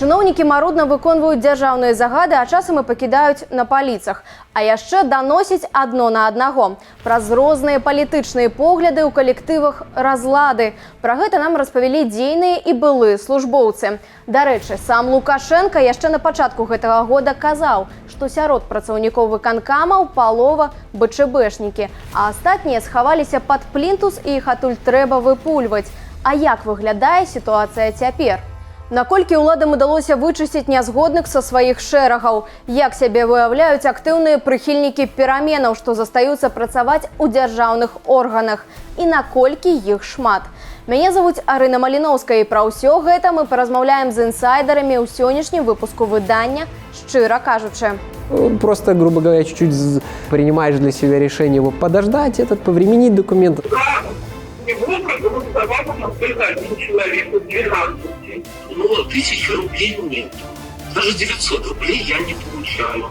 Чыноўнікі марудна выконваюць дзяржаўныя загады, а часам і пакідаюць на паліцах. А яшчэ даносяць адно на аднаго. Праз розныя палітычныя погляды ў калектывах разлады. Пра гэта нам распавялі дзейныя і былыя службоўцы. Дарэчы, сам Лукашенко яшчэ на пачатку гэтага года казаў, што сярод працаўнікоў выканкамаў палова БЧБшнікі, а астатнія схаваліся пад плінтус і іх адтуль трэба выпульваць. А як выглядае сітуацыя цяпер? Наколькі ўладам удалося вычысціць нязгодных са сваіх шэрагаў? Як сябе выяўляюць актыўныя прыхільнікі пераменаў, што застаюцца працаваць у дзяржаўных органах? І наколькі іх шмат? Мяне завуць Арына Маліноўская, і пра ўсё гэта мы паразмаўляем з інсайдарамі ў сённяшнім выпуску выдання «Шчыра кажучы». Просто, грубо говоря, чуть-чуть принимаешь для себя решение подождать, повременить документ. Человеку 12. Ну, 1000 рублей нет. Даже 900 рублей я не получаю.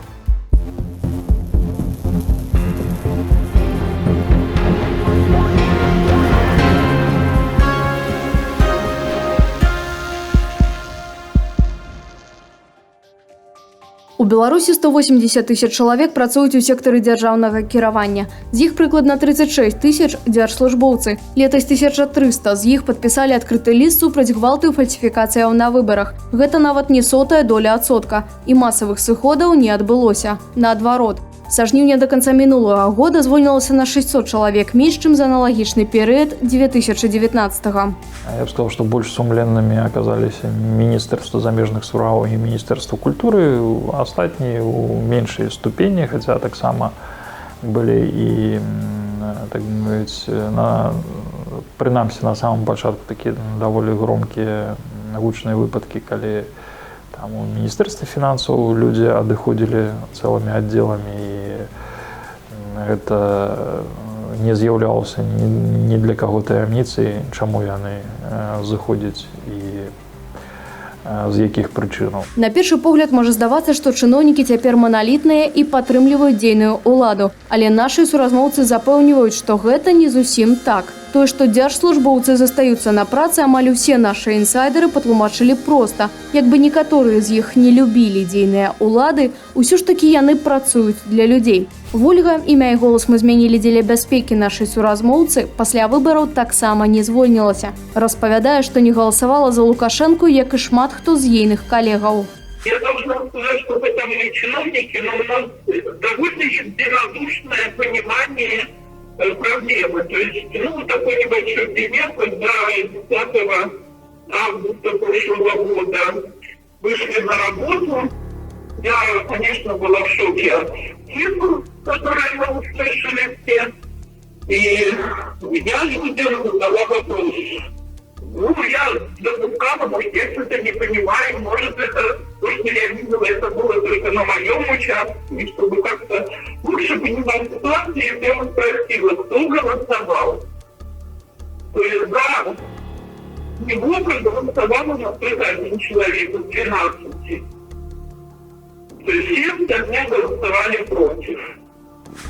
У Беларусі 180 тысяч чалавек працуюць у сектары дзяржаўнага кіравання. З іх прыкладна 36 тысяч дзяржслужбоўцы. Летась 1300 з іх падпісалі адкрыты ліст супраць гвалту і фальсіфікацыяў на выбарах. Гэта нават не 0,01%. І масавых сыходаў не адбылося. Наадварот. Са жніўня до канца мінулага года звольнілася на 600 чалавек, менш, чым за аналагічны перыяд 2019-го. Я бы сказал, что больше сумленными оказались Министерство замежных справ и Министерство культуры, остальные у меньшей ступени, хотя так само были и, так сказать, принамсі на самом початку такие довольно громкие гучные выпадки, когда там у Министерства финансов люди адыходили целыми отделами, и это не з'яўлялася ні для каго таямніцай, чаму яны заходзяць і з якіх прычынаў. На першы погляд можа здавацца, што чыноўнікі цяпер маналітныя і падтрымліваюць дзейную ўладу. Але нашы суразмоўцы запэўніваюць, што гэта не зусім так. Тое, што дзяржслужбоўцы застаюцца на працы, амаль усе нашы інсайдеры патлумачылі проста. Як бы некаторыя з іх не любілі дзейныя ўлады, усё ж такі яны працуюць для людзей. Вольга, імя і голас мы змянілі дзеля бяспекі нашай суразмоўцы, пасля выбараў таксама не звольнілася. Распавядае, што не галасавала за Лукашенко, як і шмат хто з ейных калегаў. Я должна сказать, что в этом чиновнике, но у нас довольно единодушное понимание проблемы. То есть, такой небольшой пример, когда 10 августа прошлого года вышли на работу, я, конечно, была в шоке от цифр, которые мы услышали все. И я людям задала вопрос. Я допускала, может, я что-то не понимаю, может, это то, что я видела, это было только на моем участке, чтобы как-то лучше понимать ситуацию, я вас спросила, кто голосовал. То есть, да, его проголосовал у нас только один человек из 12. То есть, все остальные голосовали против.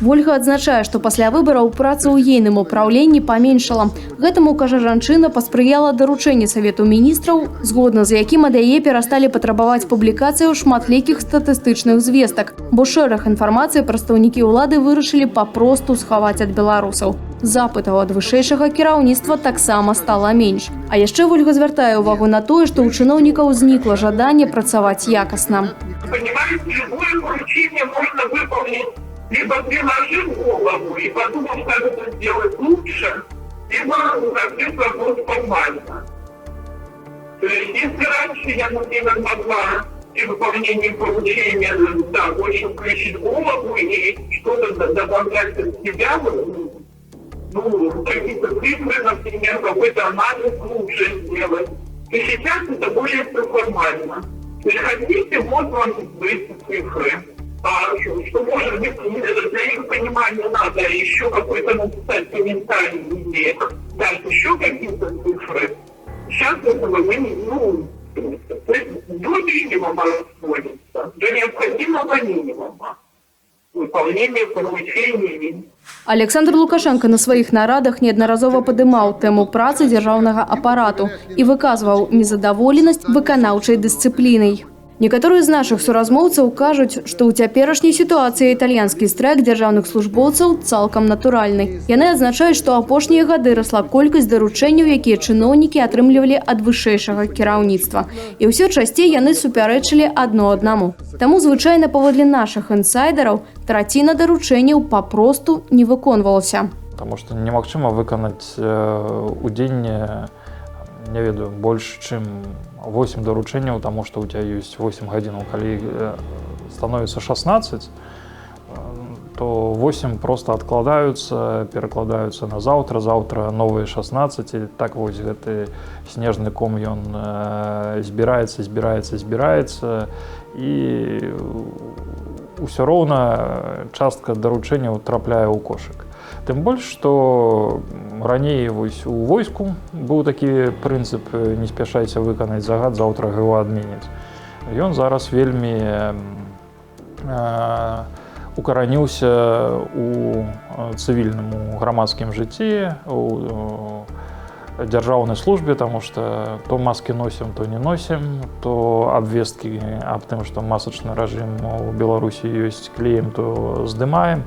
Вольга адзначае, што пасля выбараў праца ў ейным упраўленні паменшала. Гэтаму, кажа жанчына, паспрыяла даручэнне Савету міністраў, згодна з якім ад яе перасталі патрабаваць публікацыю шматлікіх статыстычных звестак, бо шэраг інфармацыі прадстаўнікі ўлады вырашылі папросту схаваць ад беларусаў. Запытаў ад вышэйшага кіраўніцтва таксама стала менш. А яшчэ Вольга звяртае ўвагу на тое, што ў чыноўнікаў знікла жаданне працаваць якасна. Понимаете, любое поручение можно выполнить либо приложив голову и подумав, как это сделать лучше, либо закрыть вопрос формально. То есть, если раньше я, например, могла при выполнении поручения больше включить голову и что-то добавлять от себя, какие-то цифры, например, какой-то анализ лучше сделать, то сейчас это более все формально. То есть, хотите, вот вам эти цифры. Что может быть, для их понимания надо еще какой-то написать комментарий или дать еще какие-то цифры. Сейчас этого вы до минимума расходится, до необходимого минимума. выполнения поручений. Александр Лукашенко на своих нарадах неаднаразова падымаў тэму працы дзяржаўнага апарату і выказваў незадаволенасць выканаўчай дысцыплінай. Некаторыя з нашых суразмоўцаў кажуць, што ў цяперашняй сітуацыі італьянскі страйк дзяржаўных службоўцаў цалкам натуральны. Яны адзначаюць, што апошнія гады расла колькасць даручэнняў, якія чыноўнікі атрымлівалі ад вышэйшага кіраўніцтва. І ўсё часцей яны супярэчылі адно аднаму. Таму звычайна паводле нашых інсайдераў траціна даручэнняў папросту не выконвалася. Потому что немагчыма выканаць у дзень, не ведаю, больш чым 8 даручэнняў, тому что у тебя есть 8 гадзінаў, калі становится 16, то 8 просто откладаюцца, перакладаюцца на заўтра новые 16, і так вось гэты снежны ком ён збіраецца, і ўсё роўна частка даручэнняў трапляе ў кошык. Тым больш, што раней вось у войску быў такі прынцып не спяшайся выканаць загад, заўтра яго адменяць. Ён зараз вельмі укараніўся у цывільным, у грамадскім жыцці, у дзяржаўнай службе, таму што то маски носім, то не носім, то абвесткі аб тым, што масачны рэжым у Беларусі ёсць, клеем, то здымаем.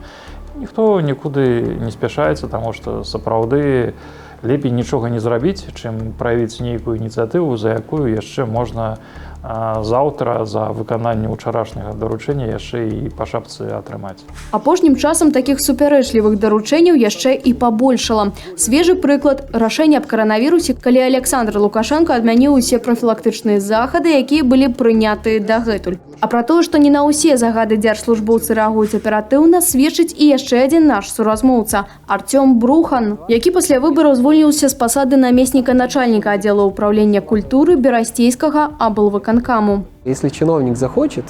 Ніхто нікуды не спяшаецца, таму што сапраўды лепей нічога не зрабіць, чым праявіць нейкую ініцыятыву, за якую яшчэ можна заўтра за выкананне ўчарашняга даручэння яшчэ і па шапцы атрымаць. Апошнім часам такіх супярэчлівых даручэнняў яшчэ і пабольшала. Свежы прыклад – рашэнне аб каранавірусе, калі Александр Лукашенко адмяніў усе прафілактычныя захады, якія былі прынятыя дагэтуль. А пра тое, што не на ўсе загады дзяржслужбоўцы рэагуюць аператыўна, сведчыць і яшчэ адзін наш суразмоўца – Артём Брухан, які пасля выбараў звольніўся з пасады намесніка начальніка аддзела ўпраўлення культуры Берасцейскага аблвыканкаму. Если чиновник захочет,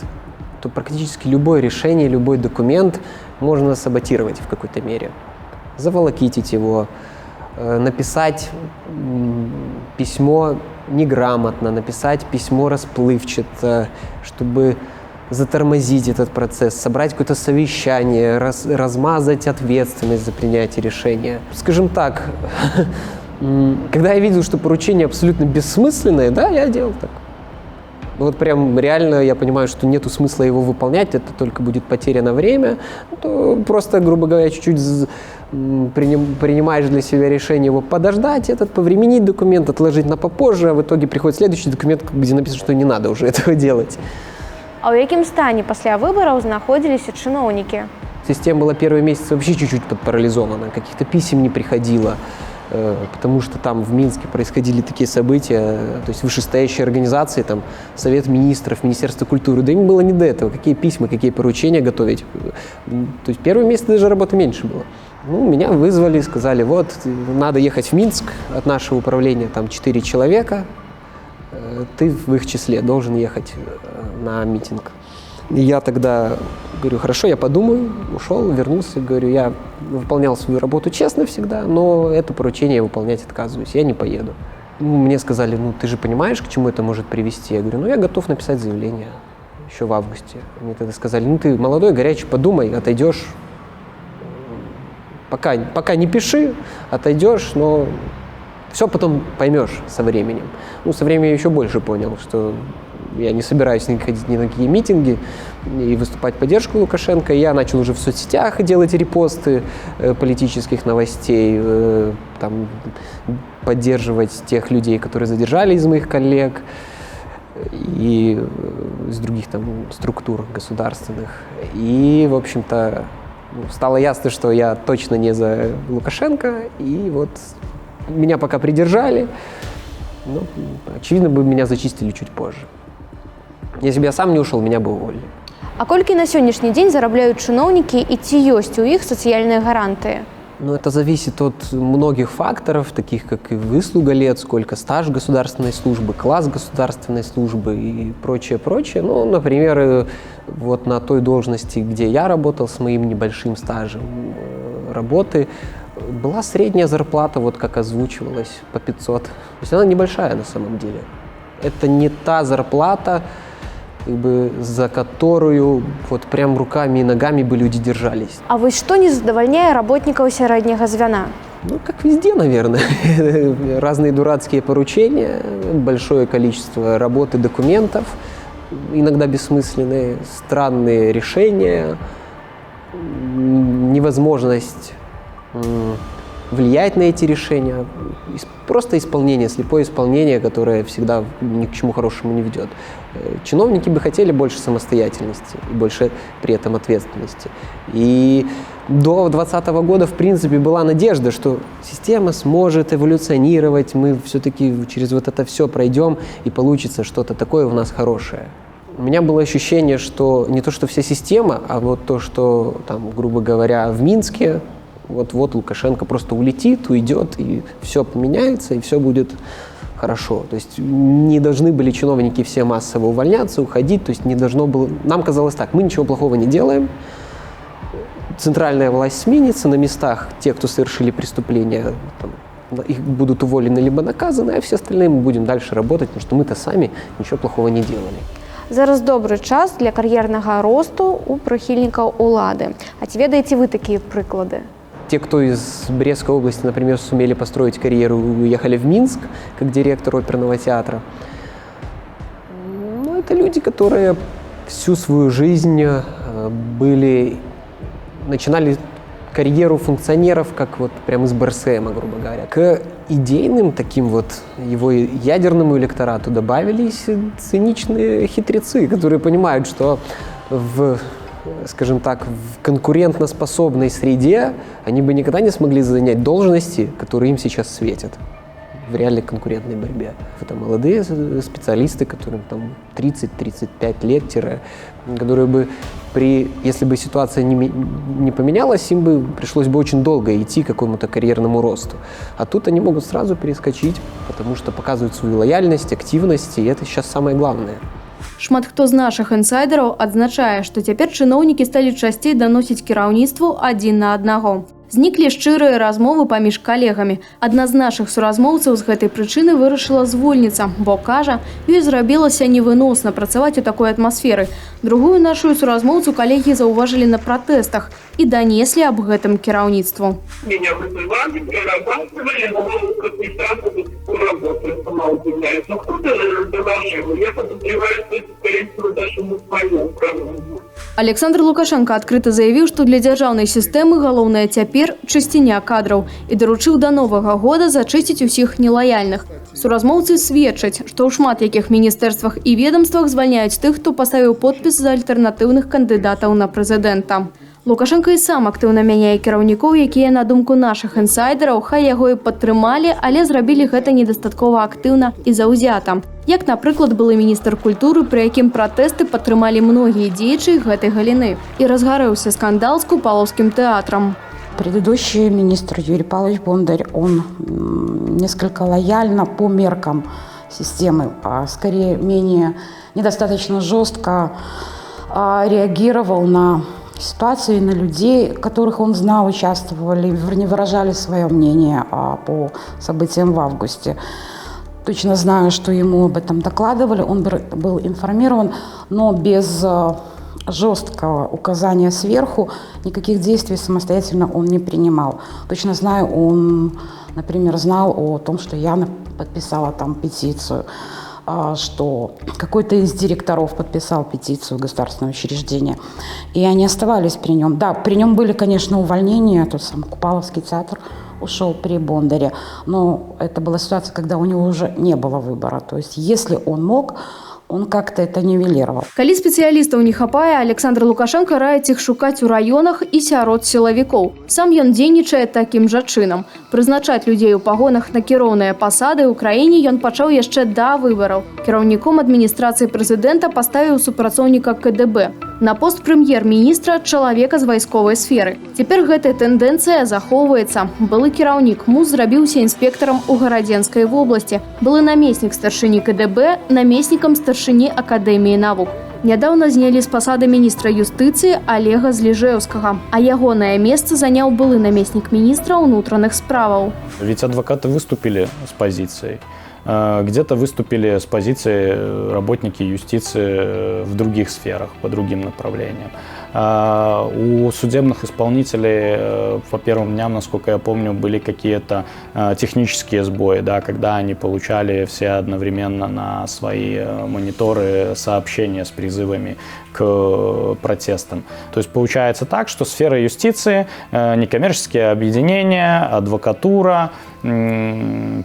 то практически любое решение, любой документ можно саботировать в какой-то мере. Заволокитить его, написать письмо неграмотно, написать письмо расплывчато, чтобы затормозить этот процесс, собрать какое-то совещание, размазать ответственность за принятие решения. Скажем так, когда я видел, что поручение абсолютно бессмысленное, да, я делал так. Вот прям реально я понимаю, что нету смысла его выполнять, это только будет потеряно время, то просто, грубо говоря, чуть-чуть принимаешь для себя решение его подождать, повременить документ, отложить на попозже, а в итоге приходит следующий документ, где написано, что не надо уже этого делать. А ў якім стане пасля выбараў знаходзіліся чыноўнікі? Система была первый месяц вообще чуть-чуть подпарализована, каких-то писем не приходило, потому что там в Минске происходили такие события, то есть вышестоящие организации, там Совет министров, Министерство культуры, да им было не до этого, какие письма, какие поручения готовить. То есть первый месяц даже работы меньше было. Ну, меня вызвали, сказали, вот, надо ехать в Минск, от нашего управления там 4 человека, ты в их числе должен ехать на митинг. И я тогда говорю, хорошо, я подумаю, ушел, вернулся, говорю, я выполнял свою работу честно всегда, но это поручение я выполнять отказываюсь, я не поеду. Мне сказали, ну ты же понимаешь, к чему это может привести? Я говорю, ну я готов написать заявление еще в августе. Мне тогда сказали, ну ты молодой, горячий, подумай, отойдешь, пока не пиши, отойдешь, но все потом поймешь со временем. Ну, со временем я еще больше понял, что я не собираюсь ни ходить ни на какие митинги и выступать в поддержку Лукашенко. Я начал уже в соцсетях делать репосты политических новостей, там, поддерживать тех людей, которые задержали из моих коллег и из других там структур государственных. И, в общем-то, стало ясно, что я точно не за Лукашенко, и вот меня пока придержали, но, очевидно, бы меня зачистили чуть позже. Если бы я сам не ушел, меня бы уволили. А колькі на сённяшні дзень зарабляюць чыноўнікі і ці ёсць у іх сацыяльныя гарантыі? Ну, это зависит от многих факторов, таких как и выслуга лет, сколько стаж государственной службы, класс государственной службы и прочее. Ну, например, вот на той должности, где я работал с моим небольшим стажем работы, была средняя зарплата, вот как озвучивалась, по 500. То есть она небольшая на самом деле. Это не та зарплата, как бы, за которую вот прям руками и ногами бы люди держались. А вось што не задавальняе работнікаў сярэдняга звяна? Ну, как везде, наверное. Разные дурацкие поручения, большое количество работы, документов, иногда бессмысленные, странные решения, невозможность влиять на эти решения, просто исполнение, слепое исполнение, которое всегда ни к чему хорошему не ведет. Чиновники бы хотели больше самостоятельности и больше при этом ответственности. И до 2020 года, в принципе, была надежда, что система сможет эволюционировать, мы все-таки через вот это все пройдем и получится что-то такое у нас хорошее. У меня было ощущение, что не то, что вся система, а вот то, что, там, грубо говоря, в Минске вот Лукашенко просто улетит, уйдет, и все поменяется, и все будет хорошо. То есть не должны были чиновники все массово увольняться, уходить, то есть не должно было... Нам казалось так, мы ничего плохого не делаем, центральная власть сменится, на местах те, кто совершили преступления, там, их будут уволены либо наказаны, а все остальные мы будем дальше работать, потому что мы-то сами ничего плохого не делали. Зараз добры час для кар'ернага росту у прыхільнікаў улады. А ці ведаеце вы такія прыклады? Те, кто из Брестской области, например, сумели построить карьеру, уехали в Минск, как директор оперного театра. Ну, это люди, которые всю свою жизнь начинали карьеру функционеров, как вот прям из БРСМа, грубо говоря. К идейным таким вот его ядерному электорату добавились циничные хитрецы, которые понимают, что скажем так, в конкурентоспособной среде они бы никогда не смогли занять должности, которые им сейчас светят в реальной конкурентной борьбе. Это молодые специалисты, которым там 30-35 лет, которые бы если бы ситуация не поменялась, им бы пришлось бы очень долго идти к какому-то карьерному росту. А тут они могут сразу перескочить, потому что показывают свою лояльность, активность, и это сейчас самое главное. Шмат хто з нашых інсайдераў адзначае, што цяпер чыноўнікі сталі часцей даносіць кіраўніцтву адзін на аднаго. Зніклі шчырыя размовы паміж калегамі. Адна з нашых суразмоўцаў з гэтай прычыны вырашыла звольніцца, бо, кажа, ёй зрабілася невыносна працаваць у такой атмасферы. Другую нашу суразмоўцу калегі заўважылі на пратэстах і данеслі аб гэтым кіраўніцтву. Меня вызывали, прорабатывали, но капитан до сих пор работает, сама удивляется. Ну, кто-то доложил. Я подозреваю, что это, скорее всего, даже не в моем управлении. Александр Лукашенко адкрыта заявіў, што для дзяржаўнай сістэмы галоўнае цяпер чысціня кадраў і даручыў да новага года зачысціць усіх нелаяльных. Суразмоўцы сведчаць, што ў шмат якіх міністэрствах і ведомствах звальняюць тых, хто паставіў подпіс за альтэрнатыўных кандыдатаў на прэзідэнта. Лукашенко і сам актыўна мяняе кіраўнікоў, якія, на думку нашых інсайдераў, хай яго і падтрымалі, але зрабілі гэта недастаткова актыўна і заўзята. Як, напрыклад, былы міністр культуры, пры якім пратэсты падтрымалі многія дзеячы гэтай галіны. І разгарэўся скандал з Купалаўскім тэатрам. Предыдущий министр Юрий Павлович Бондарь, он несколько лояльно по меркам системы, а скорее менее недостаточно жестко реагировал на ситуации, на людей, которых он знал, участвовали, не выражали свое мнение по событиям в августе. Точно знаю, что ему об этом докладывали, он был информирован, но без жесткого указания сверху никаких действий самостоятельно он не принимал. Точно знаю, он, например, знал о том, что я подписала там петицию, что какой-то из директоров подписал петицию государственного учреждения, и они оставались при нем. Да, при нем были, конечно, увольнения, тот самый Купаловский театр ушел при Бондаре, но это была ситуация, когда у него уже не было выбора. То есть, если он мог, он как-то это нивелировал. Калі спецыялістаў не хапае, Александр Лукашенко раіць іх шукаць у раёнах і сярод сілавікоў. Сам ён дзейнічае такім жа чынам. Прызначаць людзей у пагонах на кіроўныя пасады ў краіне ён пачаў яшчэ да выбараў. Кіраўніком адміністрацыі прэзідэнта паставіў супрацоўніка КДБ. На пост прэм'ер-міністра чалавека з вайсковай сферы. Цяпер гэтая тэндэнцыя захоўваецца. Былы кіраўнік МУЗ зрабіўся інспектарам у Гарадзенскай вобласці. Былы намеснік старшыні КДБ, намеснікам старшыні Акадэміі навук. Нядаўна знялі з пасады міністра юстыцыі Олега Зліжэўскага, а ягонае месца заняў былы намеснік міністра ўнутраных справаў. Ведь адвокаты выступили с позицией. где-то выступили с позиции работники юстиции в других сферах, по другим направлениям. У судебных исполнителей по первым дням, насколько я помню, были какие-то технические сбои, да, когда они получали все одновременно на свои мониторы сообщения с призывами к протестам. То есть получается так, что сфера юстиции, некоммерческие объединения, адвокатура,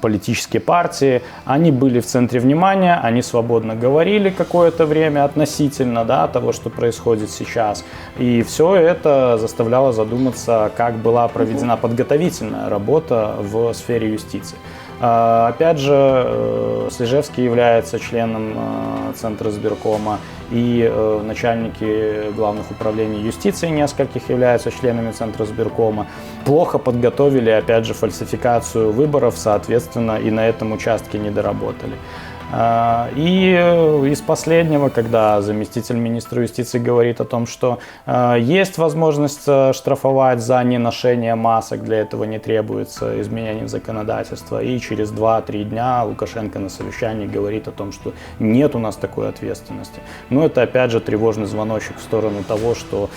политические партии, они были в центре внимания, они свободно говорили какое-то время относительно, да, того, что происходит сейчас. И все это заставляло задуматься, как была проведена подготовительная работа в сфере юстиции. Опять же, Слежевский является членом Центра избиркома, и начальники главных управлений юстиции нескольких являются членами Центра избиркома. Плохо подготовили, опять же, фальсификацию выборов, соответственно, и на этом участке не доработали. И из последнего, когда заместитель министра юстиции говорит о том, что есть возможность штрафовать за неношение масок, для этого не требуется изменений в законодательство, и через 2-3 дня Лукашенко на совещании говорит о том, что нет у нас такой ответственности. Но это опять же тревожный звоночек в сторону того, что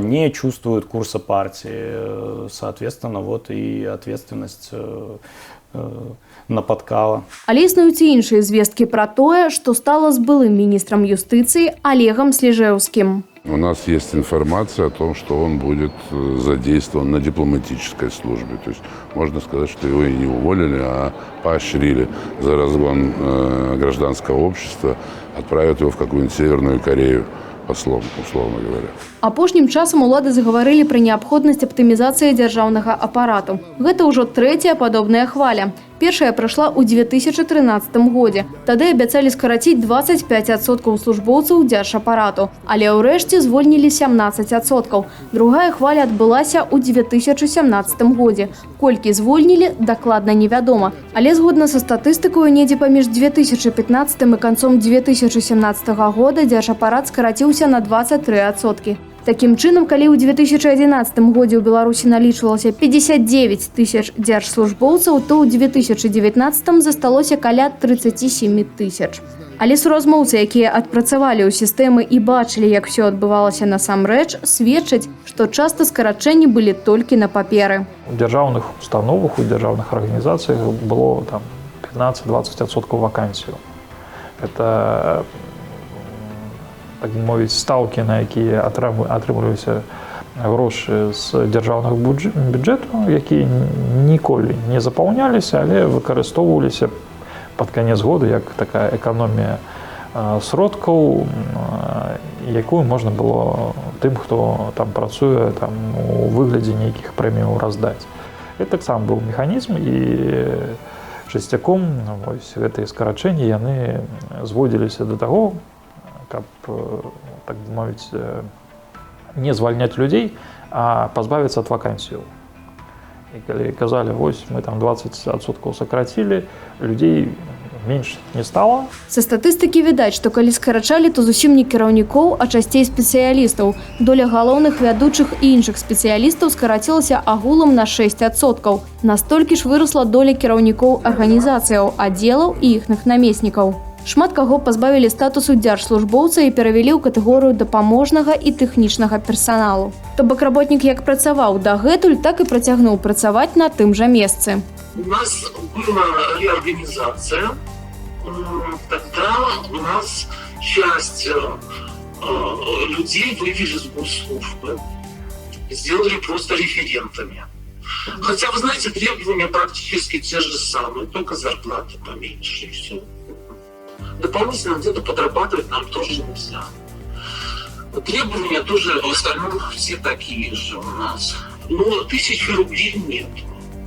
не чувствуют курса партии, соответственно, вот и ответственность напаткала. Але існуюць і іншыя звесткі пра тое, што стала з былым міністрам юстыцыі Олегом Слежевским. У нас есть информация о том, что он будет задействован на дипломатической службе. То есть можно сказать, что его и не уволили, а поощрили за разгон гражданского общества, отправят его в какую-нибудь Северную Корею послом, условно говоря. Апошнім часам улады загаварылі пра неабходнасць аптымізацыі дзяржаўнага апарату. Гэта ўжо трэцяя падобная хваля. Першая прайшла ў 2013 годзе. Тады абяцалі скараціць 25% службоўцаў дзяржапарату, але ўрэшце звольнілі 17%. Другая хваля адбылася ў 2017 годзе. Колькі звольнілі, дакладна невядома. Але згодна са статыстыкаю, недзе паміж 2015 і канцом 2017 года дзяржапарат скараціўся на 23%. Такім чынам, калі ў 2011 годзе ў Беларусі налічвалася 59 тысяч дзяржслужбоўцаў, то ў 2019 засталося каля 37 тысяч. Але суразмоўцы, якія адпрацавалі ў сістэмы і бачылі, як все адбывалася насамрэч, сведчаць, што часта скарачэнні былі толькі на паперы. У дзяржаўных установах, у дзяржаўных арганізацыях было там 15-20% вакансій. Это, так бы мовіць, стаўкі, на якія атрымліваліся грошы з дзяржаўных бюджэтаў, якія ніколі не запаўняліся, але выкарыстоўваліся пад канец года як такая эканомія сродкаў, якую можна было тым, хто там працуе, там у выглядзе нейкіх прэміяў раздаць. Гэта таксама быў механізм, і часцяком гэтыя скарачэнні яны зводзіліся да таго, каб, так бы мовіць, не звальняць людзей, а пазбавіцца ад вакансіяў. І калі казалі, вось мы там 20% сакрацілі, людзей менш не стала. Са статыстыкі відаць, што калі скарачалі, то зусім не кіраўнікоў, а часцей спецыялістаў. Доля галоўных вядучых і іншых спецыялістаў скарацілася агулам на 6%. Настолькі ж вырасла доля кіраўнікоў арганізацыяў, аддзелаў і іхных намеснікаў. Шмат каго пазбавілі статусу дзяржслужбоўца і перавялі ў катэгорыю дапаможнага і тэхнічнага персаналу. То бок работнік як працаваў дагэтуль, так і працягнуў працаваць на тым жа месцы. У нас была реорганизация, тогда у нас часть людей вывели с госслужбы, сделали просто референтами. Хотя, вы знаете, требования практически те же самые, только зарплаты поменьше и все. Дополнительно где-то подрабатывать нам тоже нельзя. Требования тоже в остальном все такие же у нас. Но 1000 рублей нет.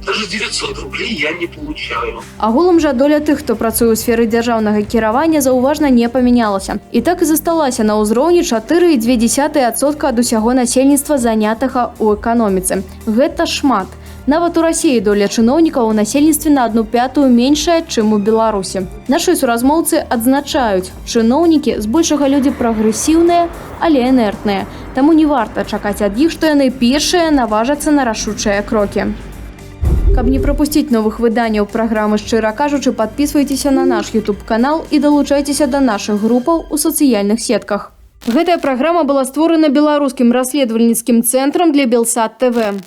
Даже 900 рублей я не получаю. Агулам жа доля тых, хто працуе ў сферы дзяржаўнага кіравання, заўважна не памянялася. І так і засталася на ўзроўні 4,2% ад усяго насельніцтва, занятага ў эканоміцы. Гэта шмат. Нават у Расіі доля чыноўнікаў у насельніцтве на 1/5 меншая, чым у Беларусі. Нашы суразмоўцы адзначаюць, чыноўнікі збольшага людзі прагрэсіўныя, але інертныя. Таму не варта чакаць ад іх, што яны першыя наважацца на рашучыя крокі. Каб не прапусціць новых выданняў праграмы «Шчыра кажучы», падпісвайцеся на наш YouTube-канал і далучайцеся да нашых групаў у сацыяльных сетках. Гэтая праграма была створана беларускім расследавальніцкім цэнтрам для Белсат ТВ.